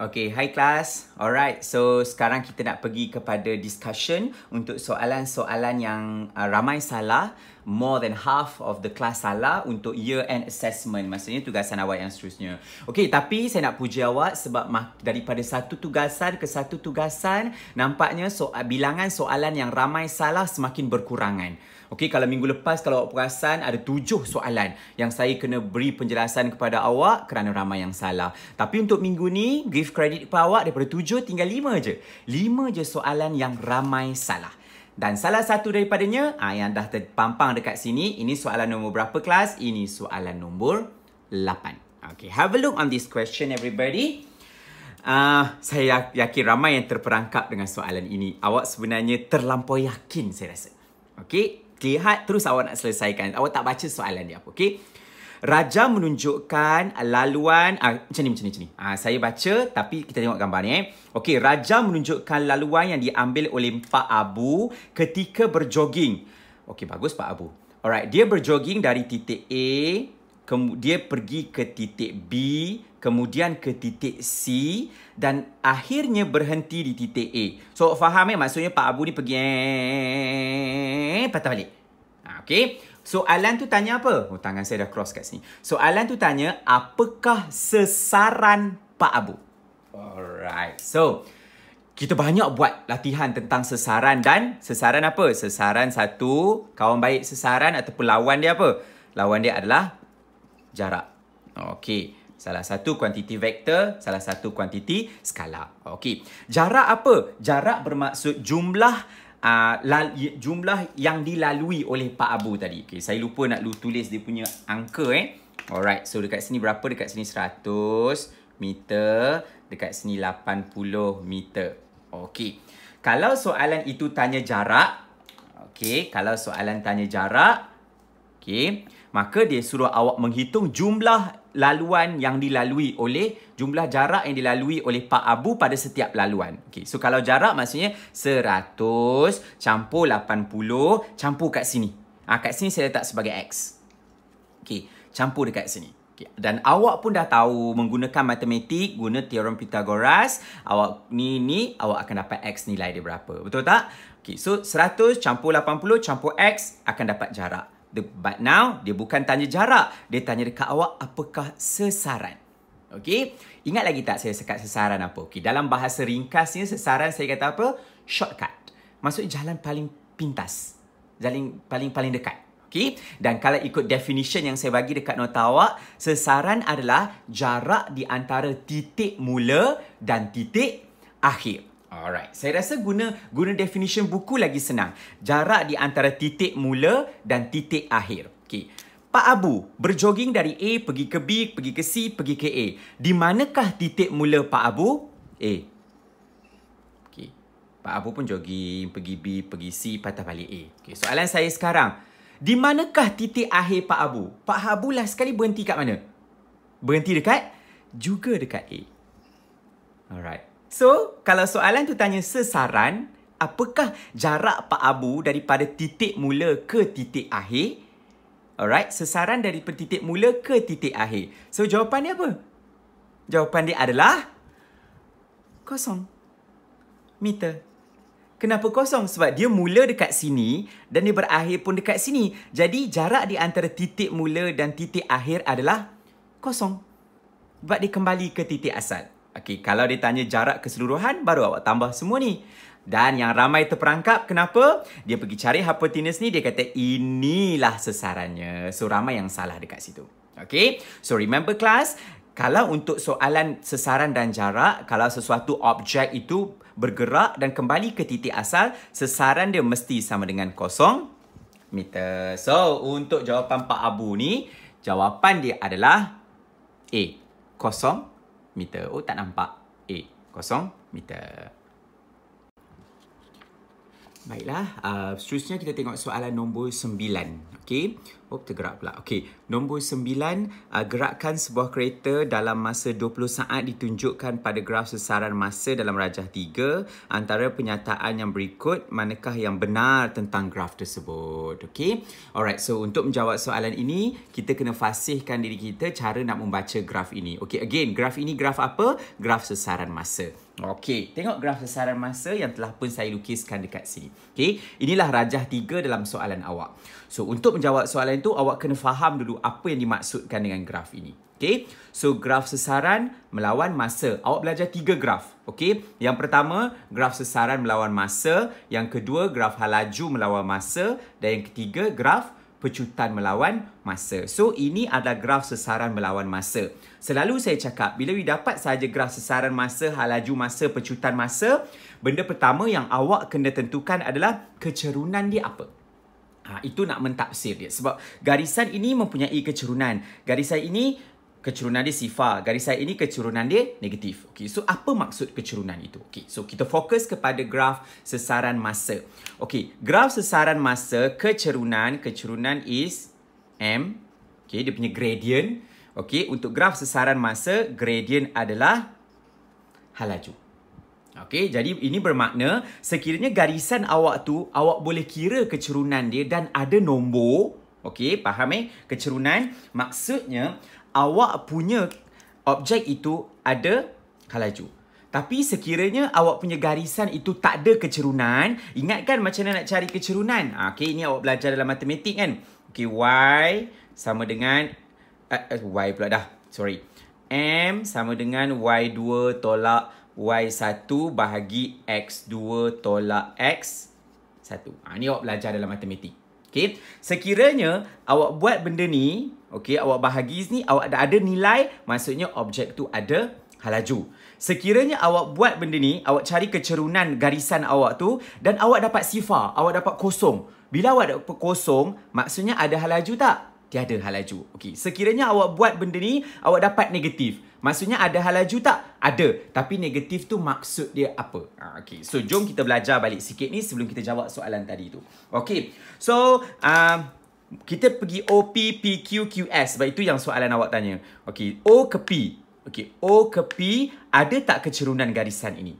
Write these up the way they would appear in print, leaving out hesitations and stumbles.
Okay, hi class. Alright, so sekarang kita nak pergi kepada discussion untuk soalan-soalan yang ramai salah. More than half of the class salah untuk year end assessment. Maksudnya tugasan awak yang seterusnya. Okay, tapi saya nak puji awak sebab daripada satu tugasan ke satu tugasan, nampaknya bilangan soalan yang ramai salah semakin berkurangan. Okey, kalau minggu lepas kalau awak perasan ada 7 soalan yang saya kena beri penjelasan kepada awak kerana ramai yang salah. Tapi untuk minggu ni, give credit kepada awak daripada 7 tinggal 5 je. 5 je soalan yang ramai salah. Dan salah satu daripadanya yang dah terpampang dekat sini, ini soalan nombor berapa kelas? Ini soalan nombor 8. Okay, have a look on this question everybody. Saya yakin ramai yang terperangkap dengan soalan ini. Awak sebenarnya terlampau yakin saya rasa. Okey, lihat terus awak nak selesaikan. Awak tak baca soalan dia apa, okey? Raja menunjukkan laluan macam ni. Saya baca tapi kita tengok gambar ni. Okey, Raja menunjukkan laluan yang diambil oleh Pak Abu ketika berjoging. Okey, bagus Pak Abu. Alright, dia berjoging dari titik A, kemudian pergi ke titik B, kemudian ke titik C dan akhirnya berhenti di titik A. So, faham maksudnya Pak Abu ni pergi patah balik. Okey. Soalan tu tanya apa? Oh, tangan saya dah cross kat sini. Soalan tu tanya, apakah sesaran Pak Abu? Alright. So, kita banyak buat latihan tentang sesaran dan sesaran apa? Sesaran satu, kawan baik sesaran ataupun lawan dia apa? Lawan dia adalah jarak. Okey. Salah satu kuantiti vektor, salah satu kuantiti skala. Okey. Jarak apa? Jarak bermaksud jumlah yang dilalui oleh Pak Abu tadi. Okay, saya lupa nak tulis dia punya angka Alright, so dekat sini berapa? Dekat sini 100 meter, dekat sini 80 meter. Okey. Kalau soalan itu tanya jarak, kalau soalan tanya jarak, maka dia suruh awak menghitung jumlah laluan yang dilalui oleh jumlah jarak yang dilalui oleh Pak Abu pada setiap laluan. Okey, so kalau jarak maksudnya 100 campur 80 campur kat sini. Kat sini saya letak sebagai X. Okey, campur dekat sini. Okay. Dan awak pun dah tahu menggunakan matematik, guna teorem Pythagoras, awak ni awak akan dapat X nilai dia berapa. Betul tak? Okey, so 100 campur 80 campur X akan dapat jarak. But now, dia bukan tanya jarak. Dia tanya dekat awak, apakah sesaran? Okey? Ingat lagi tak saya cakap sesaran apa? Okey, dalam bahasa ringkasnya, sesaran saya kata apa? Shortcut. Maksudnya jalan paling pintas. Jalan paling dekat. Okey? Dan kalau ikut definition yang saya bagi dekat nota awak, sesaran adalah jarak di antara titik mula dan titik akhir. Alright, saya rasa guna definition buku lagi senang. Jarak di antara titik mula dan titik akhir. Okey. Pak Abu berjoging dari A pergi ke B, pergi ke C, pergi ke A. Di manakah titik mula Pak Abu? A. Okey. Pak Abu pun jogging, pergi B, pergi C, patah balik A. Okey, soalan saya sekarang. Di manakah titik akhir Pak Abu? Pak Abu last sekali berhenti kat mana? Berhenti juga dekat A. Alright. So, kalau soalan tu tanya sesaran, apakah jarak Pak Abu daripada titik mula ke titik akhir? Alright, sesaran daripada titik mula ke titik akhir. So, jawapan dia apa? Jawapan dia adalah 0 meter. Kenapa 0? Sebab dia mula dekat sini dan dia berakhir pun dekat sini. Jadi, jarak di antara titik mula dan titik akhir adalah 0. Sebab dia kembali ke titik asal. Okey, kalau dia tanya jarak keseluruhan, baru awak tambah semua ni. Dan yang ramai terperangkap, kenapa? Dia pergi cari hypotenuse ni, dia kata inilah sesarannya. So, ramai yang salah dekat situ. Okey, so remember class, kalau untuk soalan sesaran dan jarak, kalau sesuatu objek itu bergerak dan kembali ke titik asal, sesaran dia mesti sama dengan 0 meter. So, untuk jawapan Pak Abu ni, jawapan dia adalah A, 0 meter. Oh, tak nampak. A, 0 meter. Baiklah, seterusnya kita tengok soalan nombor 9. Okey. Tergerak pula. Okey, nombor 9, gerakkan sebuah kereta dalam masa 20 saat ditunjukkan pada graf sesaran masa dalam rajah 3. Antara penyataan yang berikut, manakah yang benar tentang graf tersebut? Okey. Alright, so untuk menjawab soalan ini, kita kena fasihkan diri kita cara nak membaca graf ini. Okey, again, graf ini graf apa? Graf sesaran masa. Okey, tengok graf sesaran masa yang telah pun saya lukiskan dekat sini. Okey, inilah rajah 3 dalam soalan awak. So, untuk menjawab soalan itu, awak kena faham dulu apa yang dimaksudkan dengan graf ini. Okey, so graf sesaran melawan masa. Awak belajar 3 graf. Okey, yang pertama, graf sesaran melawan masa. Yang kedua, graf hal laju melawan masa. Dan yang ketiga, graf pecutan melawan masa. So, ini adalah graf sesaran melawan masa. Selalu saya cakap, bila we dapat sahaja graf sesaran masa, hal laju masa, pecutan masa, benda pertama yang awak kena tentukan adalah kecerunan dia apa. Itu nak mentafsir dia. Sebab garisan ini mempunyai kecerunan. Garisan ini kecerunan dia sifar. Garisan ini kecerunan dia negatif. Okay, so apa maksud kecerunan itu? Okay, so kita fokus kepada graf sesaran masa. Okay, graf sesaran masa, kecerunan is M. Okay, dia punya gradient. Okay, untuk graf sesaran masa, gradient adalah hal laju. Okey, jadi ini bermakna sekiranya garisan awak tu, awak boleh kira kecerunan dia dan ada nombor. Okey, faham Kecerunan maksudnya awak punya objek itu ada hal laju. Tapi sekiranya awak punya garisan itu tak ada kecerunan, ingatkan macam mana nak cari kecerunan? Okey, ini awak belajar dalam matematik kan? Okey, Y sama dengan Y pula dah. Sorry. M sama dengan Y2 tolak Y1 bahagi X2 tolak X1. Ini awak belajar dalam matematik. Okay. Sekiranya awak buat benda ni, okay, awak bahagi ni, awak ada nilai, maksudnya objek tu ada hal laju. Sekiranya awak buat benda ni, awak cari kecerunan garisan awak tu dan awak dapat sifar, awak dapat kosong. Bila awak dapat kosong, maksudnya ada hal laju tak? Tiada hal laju. Okey, sekiranya awak buat benda ni, awak dapat negatif. Maksudnya ada hal laju tak? Ada. Tapi negatif tu maksud dia apa? Okey, so jom kita belajar balik sikit ni sebelum kita jawab soalan tadi tu. Okey, so kita pergi O, P, P, Q, QS. Sebab itu yang soalan awak tanya. Okey, O ke P. Okey, O ke P, ada tak kecerunan garisan ini?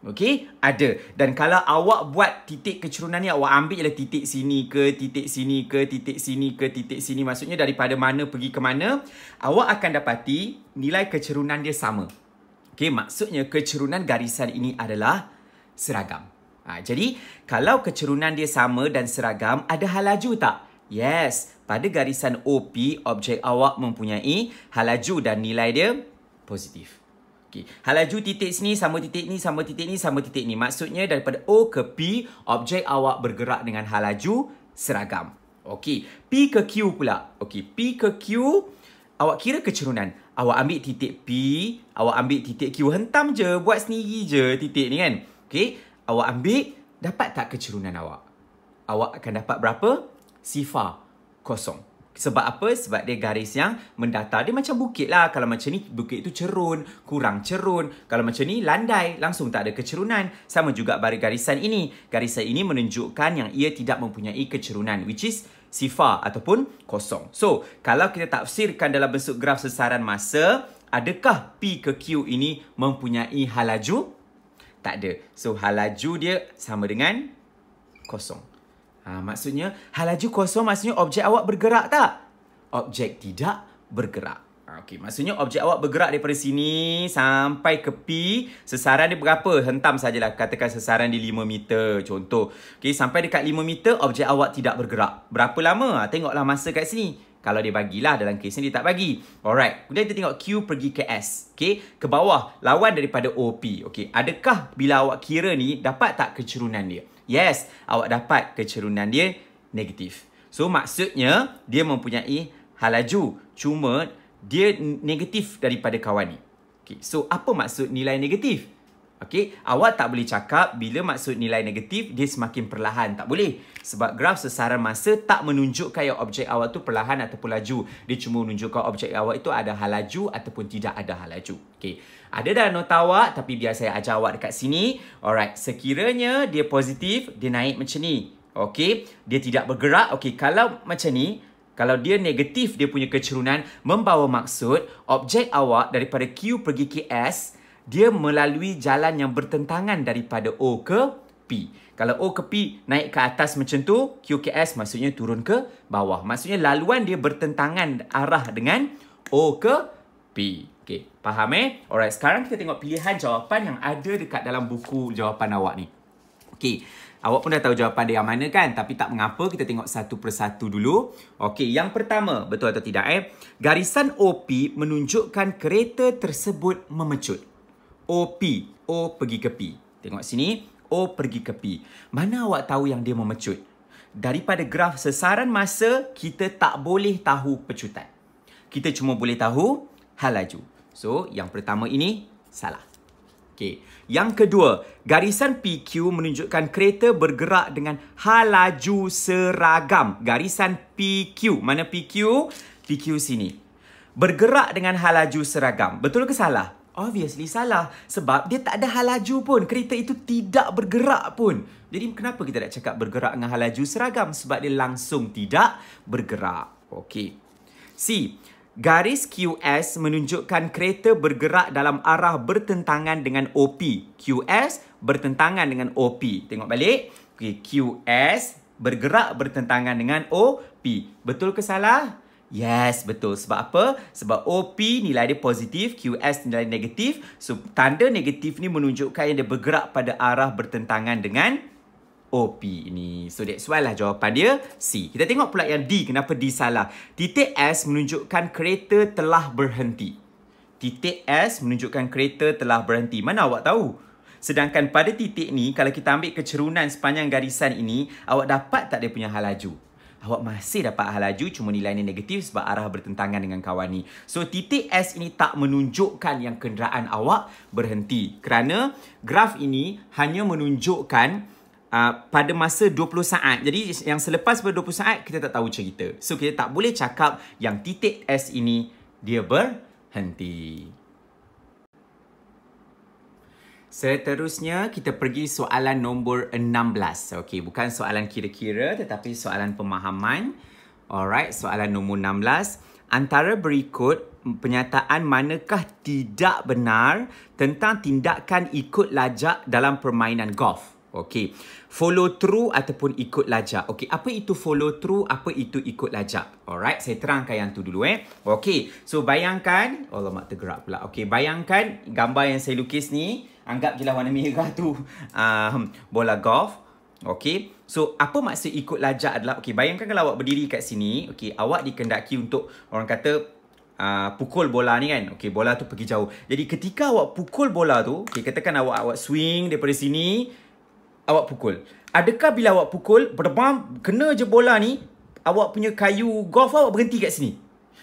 Okey, ada. Dan kalau awak buat titik kecerunan ni, awak ambil je titik sini ke, titik sini ke, titik sini ke, titik sini. Maksudnya daripada mana pergi ke mana, awak akan dapati nilai kecerunan dia sama. Okey, maksudnya kecerunan garisan ini adalah seragam. Jadi, kalau kecerunan dia sama dan seragam, ada hal laju tak? Yes, pada garisan OP, objek awak mempunyai hal laju dan nilai dia positif. Okay. Hal laju titik sini sama titik ni sama titik ni sama titik ni. Maksudnya daripada O ke P, objek awak bergerak dengan hal laju seragam. Okey, P ke Q pula. Okey, P ke Q, awak kira kecerunan. Awak ambil titik P, awak ambil titik Q, hentam je, buat sendiri je titik ni kan. Okey, awak ambil, dapat tak kecerunan awak? Awak akan dapat berapa? Sifar, kosong. Sebab apa? Sebab dia garis yang mendatar. Dia macam bukit lah. Kalau macam ni, bukit itu cerun, kurang cerun. Kalau macam ni, landai. Langsung tak ada kecerunan. Sama juga pada garisan ini. Garisan ini menunjukkan yang ia tidak mempunyai kecerunan. Which is sifar ataupun kosong. So, kalau kita tafsirkan dalam bentuk graf sesaran masa, adakah P ke Q ini mempunyai hal laju? Tak ada. So, hal laju dia sama dengan kosong. Maksudnya, hal laju kosong maksudnya objek awak bergerak tak? Objek tidak bergerak. Okey, maksudnya objek awak bergerak daripada sini sampai ke P. Sesaran dia berapa? Hentam sajalah. Katakan sesaran dia 5 meter. Contoh. Okey, sampai dekat 5 meter, objek awak tidak bergerak. Berapa lama? Tengoklah masa kat sini. Kalau dia bagilah, dalam kes ni dia tak bagi. Alright. Kemudian kita tengok Q pergi ke S. Okey, ke bawah. Lawan daripada OP. Okey, adakah bila awak kira ni, dapat tak kecerunan dia? Yes, awak dapat kecerunan dia negatif. So, maksudnya dia mempunyai hal laju. Cuma dia negatif daripada kawan ni. Okay, so apa maksud nilai negatif? Okey, awak tak boleh cakap bila maksud nilai negatif dia semakin perlahan. Tak boleh. Sebab graf sesaran masa tak menunjukkan yang objek awak tu perlahan ataupun laju. Dia cuma menunjukkan objek awak itu ada hal laju ataupun tidak ada hal laju. Okey. Ada dalam nota awak tapi biar saya ajar awak dekat sini. Alright, sekiranya dia positif, dia naik macam ni. Okey, dia tidak bergerak. Okey, kalau macam ni, kalau dia negatif, dia punya kecerunan membawa maksud objek awak daripada Q pergi ke S, dia melalui jalan yang bertentangan daripada O ke P. Kalau O ke P naik ke atas macam tu, Q ke S maksudnya turun ke bawah. Maksudnya laluan dia bertentangan arah dengan O ke P. Okey, faham Alright, sekarang kita tengok pilihan jawapan yang ada dekat dalam buku jawapan awak ni. Okey, awak pun dah tahu jawapan dia yang mana kan? Tapi tak mengapa, kita tengok satu persatu dulu. Okey, yang pertama, betul atau tidak Garisan OP menunjukkan kereta tersebut memecut. OP, O pergi ke P. Tengok sini, O pergi ke P. Mana awak tahu yang dia memecut? Daripada graf sesaran masa, kita tak boleh tahu pecutan. Kita cuma boleh tahu hal laju. So, yang pertama ini salah. Okey. Yang kedua, garisan PQ menunjukkan kereta bergerak dengan hal laju seragam. Garisan PQ. Mana PQ? PQ sini. Bergerak dengan hal laju seragam. Betul ke salah? Obviously salah. Sebab dia tak ada hal laju pun. Kereta itu tidak bergerak pun. Jadi kenapa kita nak cakap bergerak dengan hal laju seragam? Sebab dia langsung tidak bergerak. Okey. C. Garis QS menunjukkan kereta bergerak dalam arah bertentangan dengan OP. QS bertentangan dengan OP. Tengok balik. Okay, QS bergerak bertentangan dengan OP. Betul ke salah? Yes, betul. Sebab apa? Sebab OP nilai dia positif, QS nilai negatif. So, tanda negatif ni menunjukkan yang dia bergerak pada arah bertentangan dengan OP ni. So, that's why lah jawapan dia C. Kita tengok pula yang D. Kenapa D salah? Titik S menunjukkan kereta telah berhenti. Titik S menunjukkan kereta telah berhenti. Mana awak tahu? Sedangkan pada titik ni, kalau kita ambil kecerunan sepanjang garisan ini, awak dapat tak dia punya hal laju? Awak masih dapat hal laju, cuma nilainya negatif sebab arah bertentangan dengan kawan ni. So, titik S ini tak menunjukkan yang kenderaan awak berhenti. Kerana graf ini hanya menunjukkan pada masa 20 saat. Jadi, yang selepas pada 20 saat, kita tak tahu cerita. So, kita tak boleh cakap yang titik S ini dia berhenti. Seterusnya, kita pergi soalan nombor 16. Okey, bukan soalan kira-kira tetapi soalan pemahaman. Alright, soalan nombor 16. Antara berikut pernyataan manakah tidak benar tentang tindakan ikut lajak dalam permainan golf? Okey, follow through ataupun ikut lajak. Okey, apa itu follow through? Apa itu ikut lajak? Alright, saya terangkan yang tu dulu Okey, so bayangkan, alamak tergerak pula. Okey, bayangkan gambar yang saya lukis ni. Anggap je lah warna merah tu bola golf. Okey. So, apa maksud ikut lajak adalah, okey, bayangkan kalau awak berdiri kat sini, okey, awak dikendaki untuk, orang kata, pukul bola ni kan. Okey, bola tu pergi jauh. Jadi, ketika awak pukul bola tu, okey, katakan awak swing daripada sini, awak pukul. Adakah bila awak pukul, berdebam, kena je bola ni, awak punya kayu golf awak berhenti kat sini?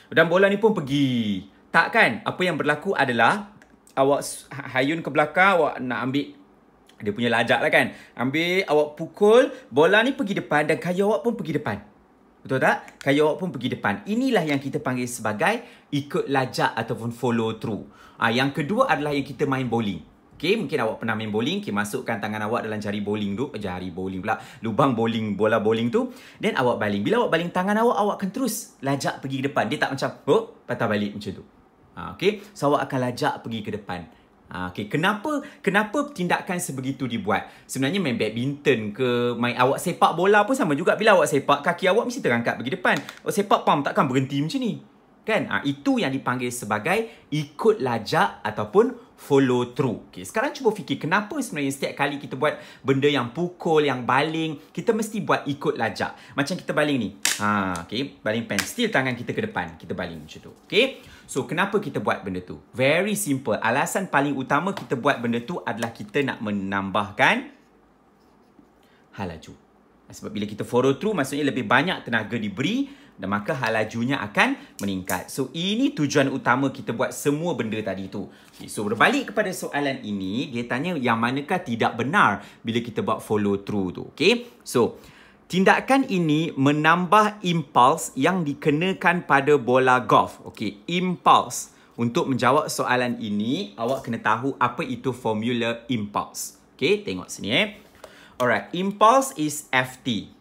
Dan bola ni pun pergi. Tak kan? Apa yang berlaku adalah, awak hayun ke belakang, awak nak ambil dia punya lajak lah kan. Ambil, awak pukul, bola ni pergi depan dan kayu awak pun pergi depan. Betul tak? Kayu awak pun pergi depan. Inilah yang kita panggil sebagai ikut lajak ataupun follow through. Yang kedua adalah yang kita main bowling. Okay, mungkin awak pernah main bowling. Okay, masukkan tangan awak dalam jari bowling tu. Jari bowling pula. Lubang bowling, bola bowling tu. Dan awak baling. Bila awak baling tangan awak akan terus lajak pergi ke depan. Dia tak macam, patah balik macam tu. Okay, so awak akan lajak pergi ke depan. Okay, kenapa tindakan sebegitu dibuat? Sebenarnya main badminton ke, main awak sepak bola pun sama juga. Bila awak sepak, kaki awak mesti terangkat pergi depan. Awak sepak pam takkan berhenti macam ni. Kan? Itu yang dipanggil sebagai ikut lajak ataupun follow through. Okay, sekarang cuba fikir kenapa sebenarnya setiap kali kita buat benda yang pukul, yang baling, kita mesti buat ikut lajak. Macam kita baling ni. Okay, baling pen. Still tangan kita ke depan. Kita baling macam tu. Okay. So, kenapa kita buat benda tu? Very simple. Alasan paling utama kita buat benda tu adalah kita nak menambahkan hal laju. Sebab bila kita follow through, maksudnya lebih banyak tenaga diberi dan maka hal lajunya akan meningkat. So, ini tujuan utama kita buat semua benda tadi tu. Okay, so, berbalik kepada soalan ini, dia tanya yang manakah tidak benar bila kita buat follow through tu. Okay, so, tindakan ini menambah impuls yang dikenakan pada bola golf. Okay, impuls. Untuk menjawab soalan ini, awak kena tahu apa itu formula impuls. Okay, tengok sini Alright, impulse is FT.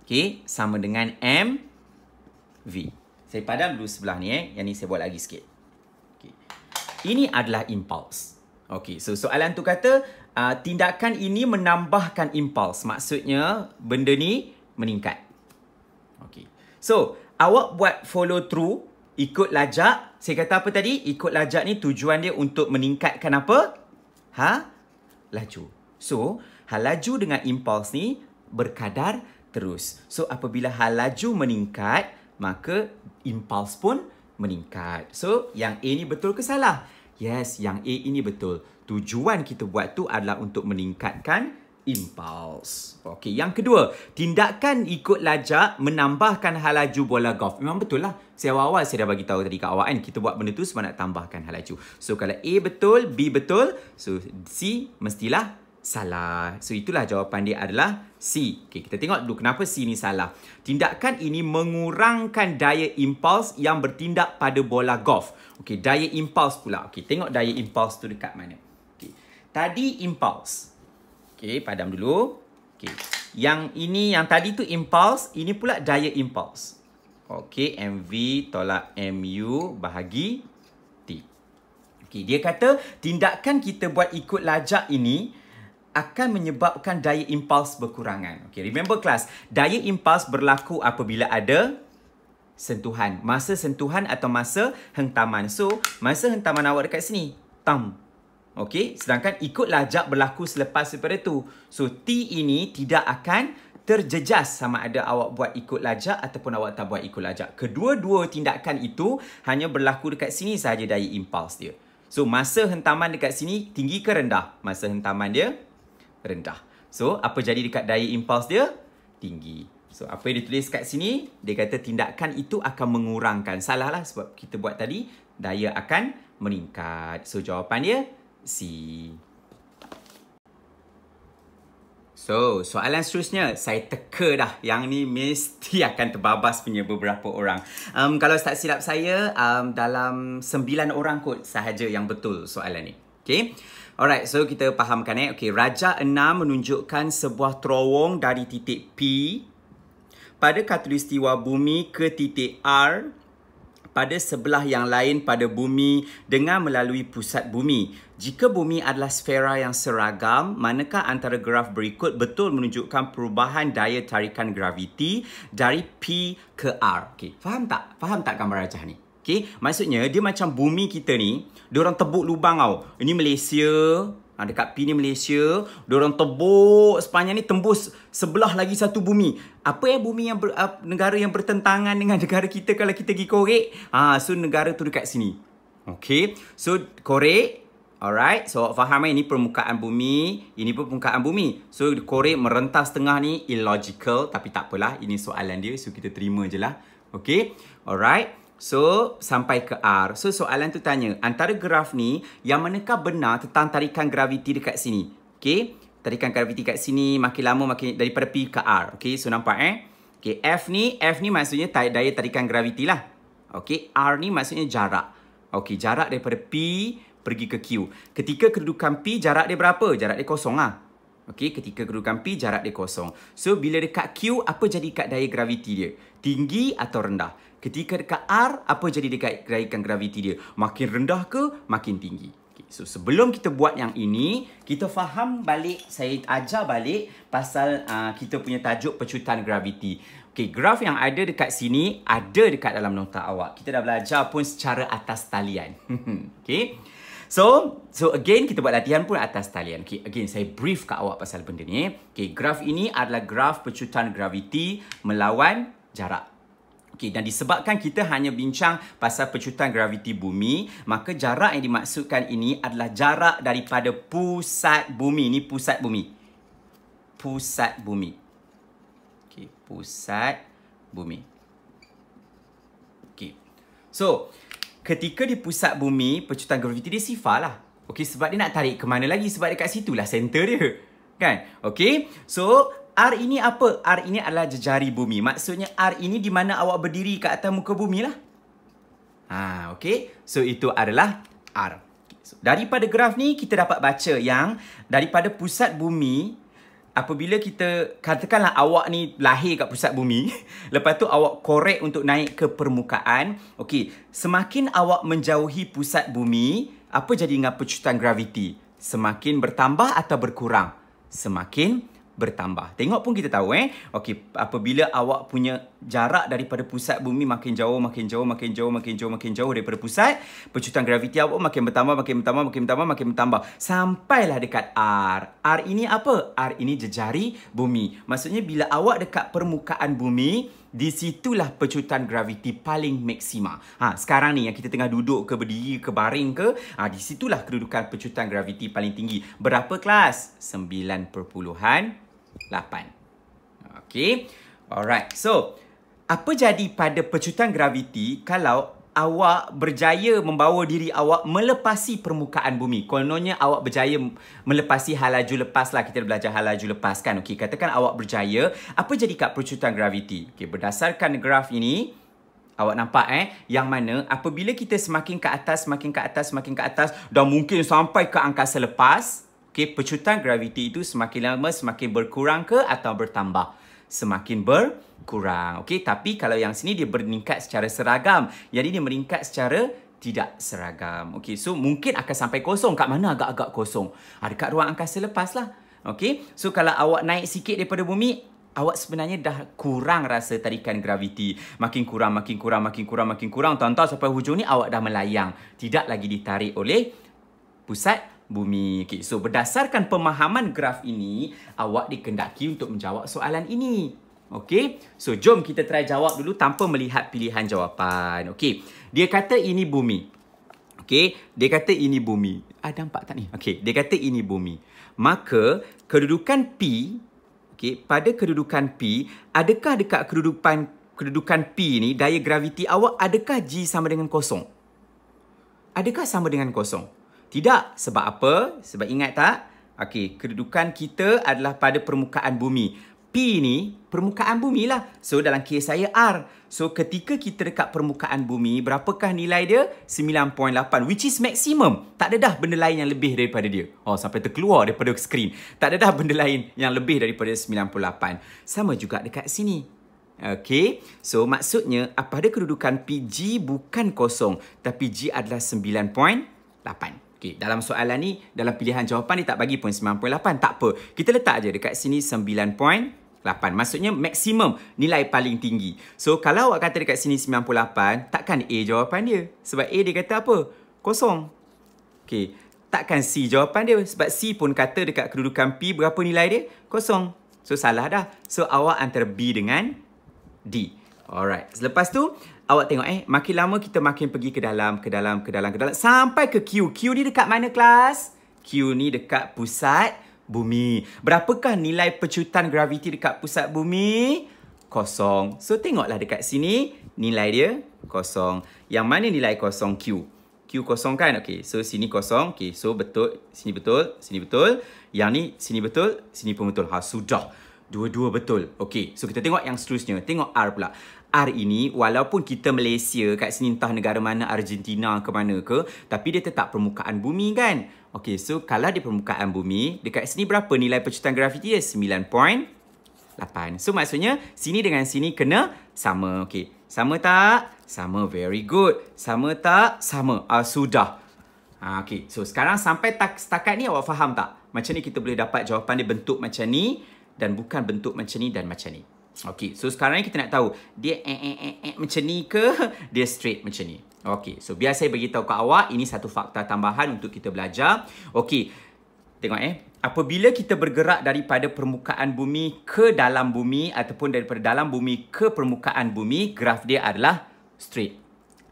Okay, sama dengan MV. Saya padam dulu sebelah ni Yang ni saya buat lagi sikit. Okay. Ini adalah impulse. Okay, so soalan tu kata tindakan ini menambahkan impulse. Maksudnya benda ni meningkat. Okay. So, awak buat follow through, ikut lajak. Saya kata apa tadi? Ikut lajak ni tujuan dia untuk meningkatkan apa? Laju. So, hal laju dengan impuls ni berkadar terus. So, apabila hal laju meningkat, maka impuls pun meningkat. So, yang A ni betul ke salah? Yes, yang A ini betul. Tujuan kita buat tu adalah untuk meningkatkan impuls. Okey, yang kedua, tindakan ikut lajak menambahkan hal laju bola golf. Memang betul lah. Saya awal-awal saya dah bagi tahu tadi kat awak kan, kita buat benda tu sebab nak tambahkan hal laju. So, kalau A betul, B betul, so C mestilah salah. So, itulah jawapan dia adalah C. Okay, kita tengok dulu kenapa C ni salah. Tindakan ini mengurangkan daya impuls yang bertindak pada bola golf. Okay, daya impuls pula. Okay, tengok daya impuls tu dekat mana. Okay, tadi impuls. Okay, padam dulu. Okay, yang ini, yang tadi tu impuls, ini pula daya impuls. Okay, MV tolak MU bahagi T. Okay, dia kata tindakan kita buat ikut lajak ini akan menyebabkan daya impuls berkurangan. Okay, remember class, daya impuls berlaku apabila ada sentuhan. Masa sentuhan atau masa hentaman. So, masa hentaman awak dekat sini, tam. Okay, sedangkan ikut lajak berlaku selepas daripada tu. So, T ini tidak akan terjejas sama ada awak buat ikut lajak ataupun awak tak buat ikut lajak. Kedua-dua tindakan itu hanya berlaku dekat sini sahaja daya impuls dia. So, masa hentaman dekat sini tinggi ke rendah? Masa hentaman dia rendah. So, apa jadi dekat daya impuls dia? Tinggi. So, apa yang ditulis kat sini? Dia kata tindakan itu akan mengurangkan. Salah lah sebab kita buat tadi, daya akan meningkat. So, jawapan dia C. So, soalan seterusnya. Saya teka dah. Yang ni mesti akan terbabas punya beberapa orang. Kalau tak silap saya, dalam 9 orang kot sahaja yang betul soalan ni. Okay. Alright, so kita fahamkan Okay, Raja 6 menunjukkan sebuah terowong dari titik P pada khatulistiwa bumi ke titik R pada sebelah yang lain pada bumi dengan melalui pusat bumi. Jika bumi adalah sfera yang seragam, manakah antara graf berikut betul menunjukkan perubahan daya tarikan graviti dari P ke R? Okay, faham tak? Faham tak gambar rajah ni? Okay, maksudnya dia macam bumi kita ni, diorang tebuk lubang tau. Ini Malaysia, dekat P ni Malaysia, diorang tebuk sepanjang ni tembus sebelah lagi satu bumi. Apa bumi yang negara yang bertentangan dengan negara kita kalau kita pergi korek? So negara tu dekat sini. Okay, so korek. Alright, so faham ini permukaan bumi, ini pun permukaan bumi. So korek merentas tengah ni illogical, tapi tak apalah, ini soalan dia, so kita terima je lah. Okay, alright. So, sampai ke R. So, soalan tu tanya, antara graf ni, yang manakah benar tentang tarikan graviti dekat sini? Okay, tarikan graviti kat sini, makin lama makin daripada P ke R. Okay, so nampak Okay, F ni maksudnya daya tarikan graviti lah. Okay, R ni maksudnya jarak. Okay, jarak daripada P pergi ke Q. Ketika kedudukan P, jarak dia berapa? Jarak dia kosong lah. Okay, ketika kedudukan P, jarak dia kosong. So, bila dekat Q, apa jadi kat daya graviti dia? Tinggi atau rendah? Ketika dekat R, apa jadi dekat tarikan graviti dia? Makin rendah ke makin tinggi? Okay, so, sebelum kita buat yang ini, kita faham balik, saya ajar balik pasal kita punya tajuk pecutan graviti. Okay, graf yang ada dekat sini, ada dekat dalam nota awak. Kita dah belajar pun secara atas talian. Okay. So again, kita buat latihan pun atas talian. Okay, again, saya brief kat awak pasal benda ni. Okay, graf ini adalah graf pecutan graviti melawan jarak. Okay, dan disebabkan kita hanya bincang pasal pecutan graviti bumi, maka jarak yang dimaksudkan ini adalah jarak daripada pusat bumi. Ini pusat bumi. pusat bumi. Okey, pusat bumi. Okey. So, ketika di pusat bumi, pecutan graviti dia sifar lah. Okey, sebab dia nak tarik ke mana lagi? Sebab dekat situ lah center dia. Kan? Okey. So, R ini apa? R ini adalah jejari bumi. Maksudnya R ini di mana awak berdiri kat atas muka bumi lah. Okey. So, itu adalah R. So, daripada graf ni, kita dapat baca yang daripada pusat bumi, apabila kita, katakanlah awak ni lahir kat pusat bumi, lepas tu awak korek untuk naik ke permukaan. Okey, semakin awak menjauhi pusat bumi, apa jadi dengan pecutan graviti? Semakin bertambah atau berkurang? Semakin bertambah. Tengok pun kita tahu Okey, apabila awak punya jarak daripada pusat bumi makin jauh daripada pusat, pecutan graviti awak makin bertambah sampailah dekat R. R ini apa? R ini jejari bumi. Maksudnya bila awak dekat permukaan bumi, di situlah pecutan graviti paling maksima. Sekarang ni yang kita tengah duduk ke, berdiri ke, baring ke, di situlah kedudukan pecutan graviti paling tinggi. Berapa kelas? 9.8. Okey. Alright. So, apa jadi pada pecutan graviti kalau awak berjaya membawa diri awak melepasi permukaan bumi? Kononnya awak berjaya melepasi hal laju lepas lah. Kita belajar hal laju lepas kan. Okey, katakan awak berjaya. Apa jadi kat pecutan graviti? Okey, berdasarkan graf ini, awak nampak yang mana apabila kita semakin ke atas, dan mungkin sampai ke angkasa lepas, okey, pecutan graviti itu semakin lama semakin berkurang ke atau bertambah? Semakin berkurang. Okey, tapi kalau yang sini dia meningkat secara seragam. Jadi dia meningkat secara tidak seragam. Okey, so mungkin akan sampai kosong. Kat mana agak-agak kosong? Dekat ruang angkasa lepas lah. Okey, so kalau awak naik sikit daripada bumi, awak sebenarnya dah kurang rasa tarikan graviti. Makin kurang. Tuan-tuan, sampai hujung ni awak dah melayang. Tidak lagi ditarik oleh pusat bumi. Okay, so berdasarkan pemahaman graf ini, awak dikendaki untuk menjawab soalan ini. Okey, so jom kita try jawab dulu tanpa melihat pilihan jawapan. Okey, dia kata ini bumi. Okey, dia kata ini bumi. Nampak tak ni? Okey, dia kata ini bumi. Maka kedudukan P, okey, pada kedudukan P, adakah dekat kedudukan P ni daya graviti awak adakah G sama dengan kosong? Adakah sama dengan kosong? Tidak. Sebab apa? Sebab ingat tak? Okey, kedudukan kita adalah pada permukaan bumi. P ni permukaan bumi lah. So, dalam kes saya R. So, ketika kita dekat permukaan bumi, berapakah nilai dia? 9.8. Which is maximum. Tak ada dah benda lain yang lebih daripada dia. Sampai terkeluar daripada skrin. Tak ada dah benda lain yang lebih daripada 98. Sama juga dekat sini. Okey. So, maksudnya, pada kedudukan P, G bukan kosong. Tapi G adalah 9.8. Okay, dalam soalan ni, dalam pilihan jawapan dia tak bagi pun 9.8. Tak apa. Kita letak je dekat sini 9.8. Maksudnya maksimum nilai paling tinggi. So, kalau awak kata dekat sini 98, takkan A jawapan dia. Sebab A dia kata apa? Kosong. Okay. Takkan C jawapan dia. Sebab C pun kata dekat kedudukan P, berapa nilai dia? Kosong. So, salah dah. So, awak antara B dengan D. Alright. Selepas tu, awak tengok makin lama kita makin pergi ke dalam, sampai ke Q. Q ni dekat mana kelas? Q ni dekat pusat bumi. Berapakah nilai pecutan graviti dekat pusat bumi? Kosong. So tengoklah dekat sini, nilai dia kosong. Yang mana nilai kosong? Q. Q kosong kan? Okey, so sini kosong. Okey, so betul, sini betul, sini betul. Yang ni sini betul, sini pun betul. Sudah. Dua-dua betul. Okey, so kita tengok yang seterusnya. Tengok R pula. R ini, walaupun kita Malaysia kat sini entah negara mana, Argentina ke mana ke, tapi dia tetap permukaan bumi kan? Okey, so kalau di permukaan bumi, dekat sini berapa nilai pecutan graviti dia? 9.8. So maksudnya, sini dengan sini kena sama. Okey, sama tak? Sama, very good. Sama tak? Sama. Sudah. Okey, so sekarang sampai setakat ni awak faham tak? Macam ni kita boleh dapat jawapan dia bentuk macam ni, dan bukan bentuk macam ni dan macam ni. Okey, so sekarang ni kita nak tahu dia macam ni ke dia straight macam ni. Okey, so biar saya beritahu ke awak, ini satu fakta tambahan untuk kita belajar. Okey, tengok apabila kita bergerak daripada permukaan bumi ke dalam bumi ataupun daripada dalam bumi ke permukaan bumi, graf dia adalah straight.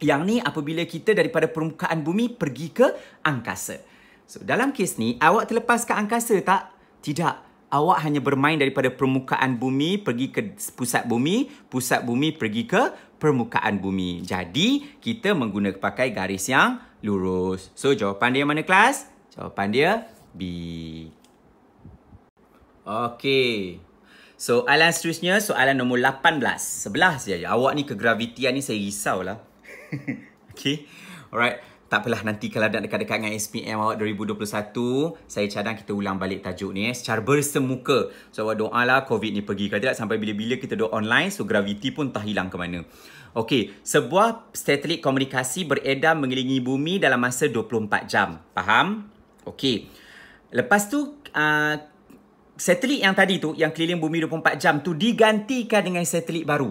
Yang ni apabila kita daripada permukaan bumi pergi ke angkasa. So dalam kes ni, awak terlepas ke angkasa tak? Tidak. awak hanya bermain daripada permukaan bumi pergi ke pusat bumi pergi ke permukaan bumi. Jadi, kita menggunakan pakai garis yang lurus. So, jawapan dia mana kelas? Jawapan dia B. Okey. Soalan seterusnya, soalan nombor 18. Sebelah saja. Awak ni kegravitian ni saya risaulah. Okey. Alright. Tak apalah, nanti kalau dah dekat-dekat dengan SPM awak 2021, saya cadang kita ulang balik tajuk ni secara bersemuka. So awak doalah COVID ni pergi. Kalau tidak sampai bila-bila kita doa online, so graviti pun tak hilang ke mana. Okey, sebuah satelit komunikasi beredar mengelilingi bumi dalam masa 24 jam. Faham? Okey. Lepas tu, satelit yang tadi tu, yang keliling bumi 24 jam tu digantikan dengan satelit baru.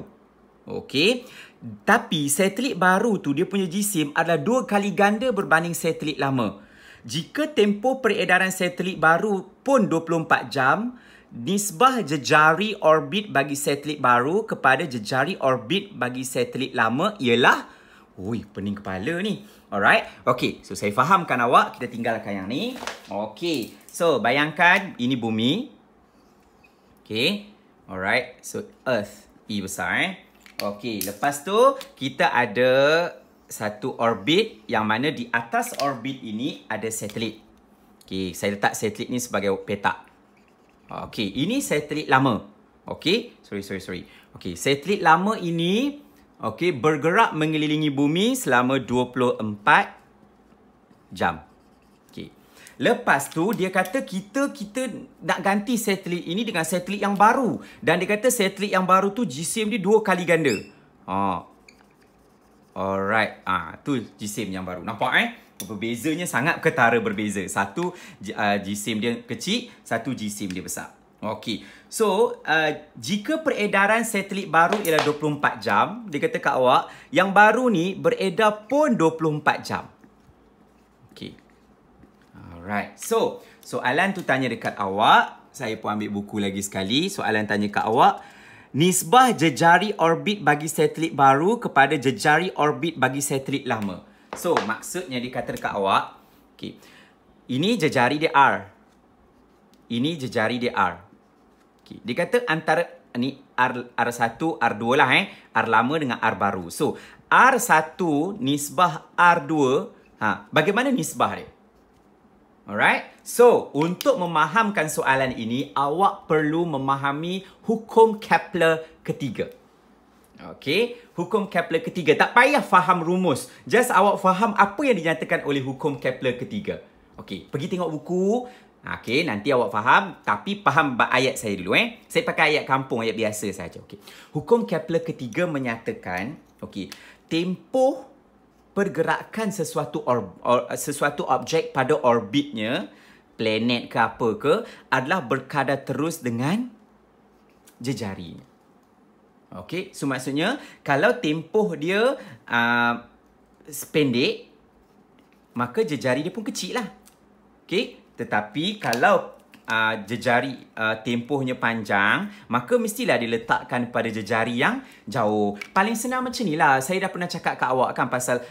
Okey. Tapi satelit baru tu dia punya jisim adalah 2 kali ganda berbanding satelit lama. Jika tempoh peredaran satelit baru pun 24 jam, nisbah jejari orbit bagi satelit baru kepada jejari orbit bagi satelit lama ialah... Ui, pening kepala ni. Alright. Okay, so saya fahamkan awak. Kita tinggalkan yang ni. Okay, so bayangkan ini bumi. Okay. Alright, so Earth. E besar Okey, lepas tu kita ada satu orbit yang mana di atas orbit ini ada satelit. Okey, saya letak satelit ni sebagai petak. Okey, ini satelit lama. Okey, sorry. Okey, satelit lama ini bergerak mengelilingi bumi selama 24 jam. Okey. Lepas tu dia kata kita nak ganti satelit ini dengan satelit yang baru. Dan dia kata satelit yang baru tu jisim dia 2 kali ganda. Alright. Tu jisim yang baru. Nampak Berbezanya sangat ketara berbeza. Satu jisim dia kecil, satu jisim dia besar. Okey. So, jika peredaran satelit baru ialah 24 jam, dia kata kat awak, yang baru ni beredar pun 24 jam. Okey. Alright. So, soalan tu tanya dekat awak. Saya pun ambil buku lagi sekali. Soalan tanya kat awak. Nisbah jejari orbit bagi satelit baru kepada jejari orbit bagi satelit lama. So, maksudnya dia kata dekat awak. Okay. Ini jejari dia R. Ini jejari dia R. Okay. Dia kata antara ni R1, R2 lah R lama dengan R baru. So, R1 nisbah R2. Bagaimana nisbah dia? Alright. So, untuk memahamkan soalan ini, awak perlu memahami hukum Kepler ketiga. Okey, hukum Kepler ketiga. Tak payah faham rumus. Just awak faham apa yang dinyatakan oleh hukum Kepler ketiga. Okey, pergi tengok buku. Okey, nanti awak faham. Tapi faham ayat saya dulu Saya pakai ayat kampung, ayat biasa saja. Okey. Hukum Kepler ketiga menyatakan, tempoh pergerakan sesuatu objek pada orbitnya, planet ke apa ke, adalah berkadar terus dengan jejarinya. Okey, so maksudnya kalau tempoh dia pendek, maka jejari dia pun kecil lah. Okey, tetapi kalau jejari tempohnya panjang, maka mestilah diletakkan pada jejari yang jauh. Paling senang macam ni lah. Saya dah pernah cakap kat awak kan pasal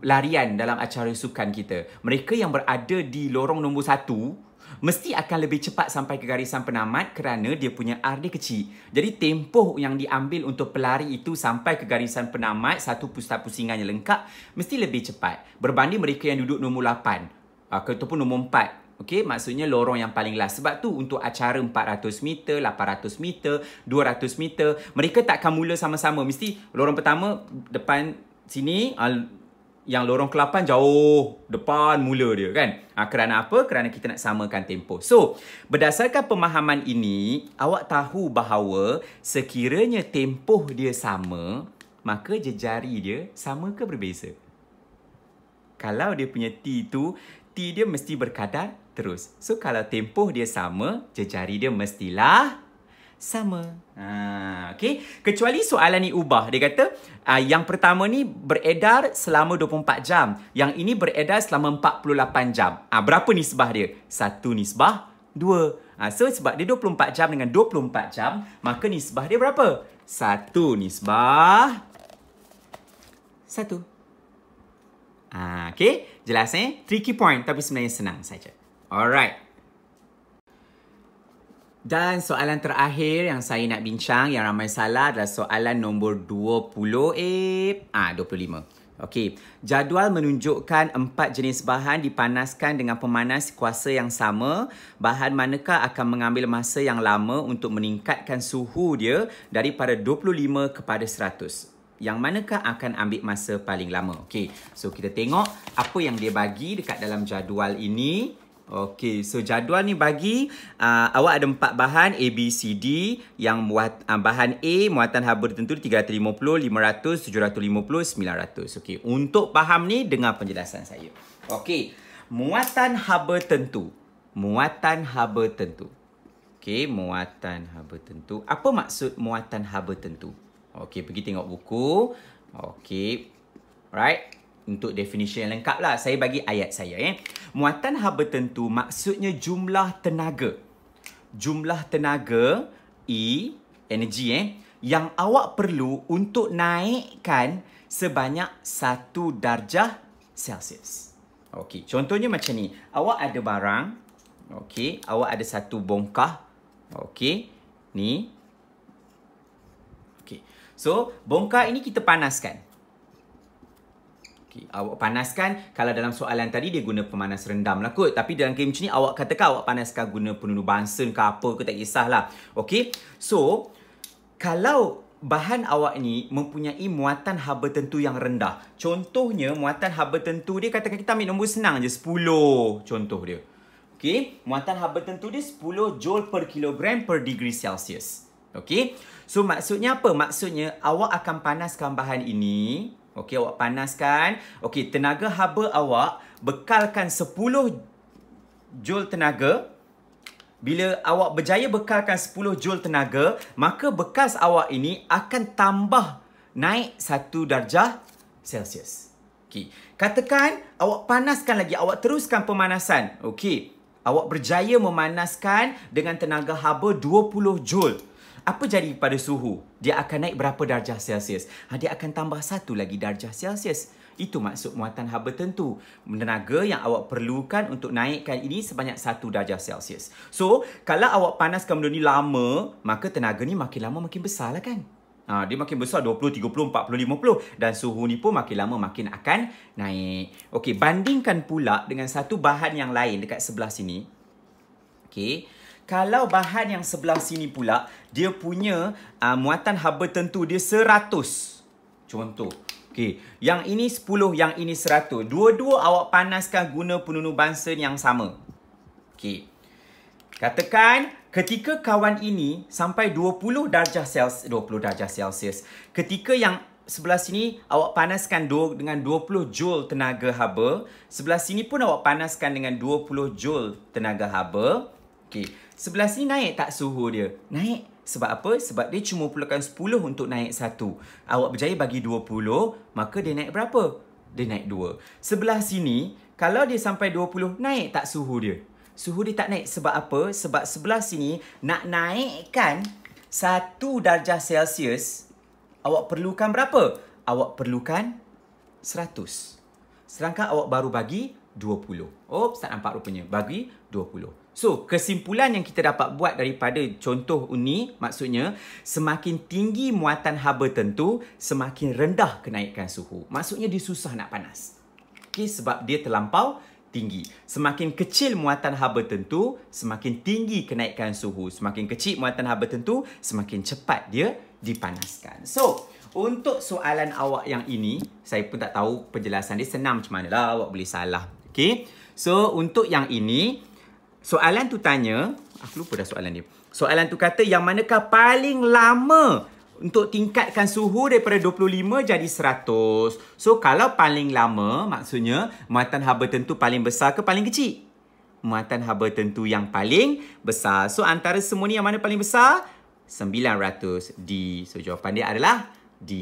larian dalam acara sukan kita. Mereka yang berada di lorong nombor 1 mesti akan lebih cepat sampai ke garisan penamat kerana dia punya R dia kecil. Jadi tempoh yang diambil untuk pelari itu sampai ke garisan penamat, satu pusat-pusingan yang lengkap, mesti lebih cepat berbanding mereka yang duduk nombor 8 ataupun nombor 4. Okey, maksudnya lorong yang paling last. Sebab tu untuk acara 400 meter, 800 meter, 200 meter, mereka tak akan mula sama-sama. Mesti lorong pertama depan sini, yang lorong ke-8 jauh depan mula dia kan. Kerana apa? Kerana kita nak samakan tempoh. So, berdasarkan pemahaman ini, awak tahu bahawa sekiranya tempoh dia sama, maka jejari dia sama ke berbeza? Kalau dia punya T tu, T dia mesti berkadar terus. So, kalau tempoh dia sama, jejari dia mestilah sama. Okay. Kecuali soalan ni ubah. Dia kata, yang pertama ni beredar selama 24 jam. Yang ini beredar selama 48 jam. Berapa nisbah dia? 1 nisbah 2. So, sebab dia 24 jam dengan 24 jam, maka nisbah dia berapa? 1 nisbah 1. Okay. Jelas Tricky point tapi sebenarnya senang saja. Alright. Dan soalan terakhir yang saya nak bincang yang ramai salah adalah soalan nombor 25. Okey, jadual menunjukkan 4 jenis bahan dipanaskan dengan pemanas kuasa yang sama. Bahan manakah akan mengambil masa yang lama untuk meningkatkan suhu dia daripada 25 kepada 100? Yang manakah akan ambil masa paling lama? Okey, so kita tengok apa yang dia bagi dekat dalam jadual ini. Okey, so jadual ni bagi awak ada 4 bahan A, B, C, D. Yang bahan A muatan haba tertentu 350, 500, 750, 900. Okey, untuk faham ni dengar penjelasan saya. Okey, muatan haba tentu. Muatan haba tentu. Okey, muatan haba tentu. Apa maksud muatan haba tentu? Okey, pergi tengok buku. Okey, right. Untuk definition yang lengkap lah, saya bagi ayat saya. Muatan haba tentu maksudnya jumlah tenaga. Jumlah tenaga, E, energi yang awak perlu untuk naikkan sebanyak 1 darjah Celsius. Okey, contohnya macam ni. Awak ada barang. Okey, awak ada satu bongkah. Okey, ni. Okey, so bongkah ini kita panaskan. Awak panaskan, kalau dalam soalan tadi dia guna pemanas rendam lah kot. Tapi dalam game macam ni awak katakan awak panaskan guna penunuh Bunsen ke apa ke, tak kisahlah. Okey, so kalau bahan awak ni mempunyai muatan haba tentu yang rendah. Contohnya muatan haba tentu dia, katakan kita ambil nombor senang je 10 contoh dia. Okey, muatan haba tentu dia 10 joule per kilogram per degree Celsius. Okey, so maksudnya apa? Maksudnya awak akan panaskan bahan ini. Okey, awak panaskan. Okey, tenaga haba awak bekalkan 10 joule tenaga. Bila awak berjaya bekalkan 10 joule tenaga, maka bekas awak ini akan tambah naik 1 darjah Celsius. Okey, katakan awak panaskan lagi, awak teruskan pemanasan. Okey, awak berjaya memanaskan dengan tenaga haba 20 joule. Apa jadi pada suhu? Dia akan naik berapa darjah Celsius? Dia akan tambah 1 lagi darjah Celsius. Itu maksud muatan haba tentu. Tenaga yang awak perlukan untuk naikkan ini sebanyak 1 darjah Celsius. So, kalau awak panaskan benda ni lama, maka tenaga ni makin lama makin besar lah kan? Dia makin besar 20, 30, 40, 50. Dan suhu ni pun makin lama makin akan naik. Okey, bandingkan pula dengan satu bahan yang lain dekat sebelah sini. Okey. Kalau bahan yang sebelah sini pula, dia punya muatan haba tentu dia 100. Contoh. Okey, yang ini 10, yang ini 100. Dua-dua awak panaskan guna penunuh Bunsen yang sama. Okey. Katakan ketika kawan ini sampai 20 darjah Celsius. Ketika yang sebelah sini awak panaskan dengan 20 joule tenaga haba. Sebelah sini pun awak panaskan dengan 20 joule tenaga haba. Okey, sebelah sini naik tak suhu dia? Naik. Sebab apa? Sebab dia cuma perlukan 10 untuk naik 1. Awak berjaya bagi 20, maka dia naik berapa? Dia naik 2. Sebelah sini, kalau dia sampai 20, naik tak suhu dia? Suhu dia tak naik. Sebab apa? Sebab sebelah sini, nak naikkan 1 darjah Celsius, awak perlukan berapa? Awak perlukan 100. Sedangkan awak baru bagi 20. Oh, tak nampak rupanya. Bagi 20. So, kesimpulan yang kita dapat buat daripada contoh ini, maksudnya semakin tinggi muatan haba tentu, semakin rendah kenaikan suhu. Maksudnya dia susah nak panas. Okay, sebab dia terlampau tinggi. Semakin kecil muatan haba tentu, semakin tinggi kenaikan suhu. Semakin kecil muatan haba tentu, semakin cepat dia dipanaskan. So, untuk soalan awak yang ini, saya pun tak tahu penjelasan dia senang macam mana lah. Awak boleh salah. Okay, so untuk yang ini, soalan tu tanya, aku lupa dah soalan dia. Soalan tu kata yang manakah paling lama untuk tingkatkan suhu daripada 25 jadi 100. So kalau paling lama maksudnya muatan haba tentu paling besar ke paling kecil? Muatan haba tentu yang paling besar. So antara semua ni yang mana paling besar? 900 D. So jawapan dia adalah D.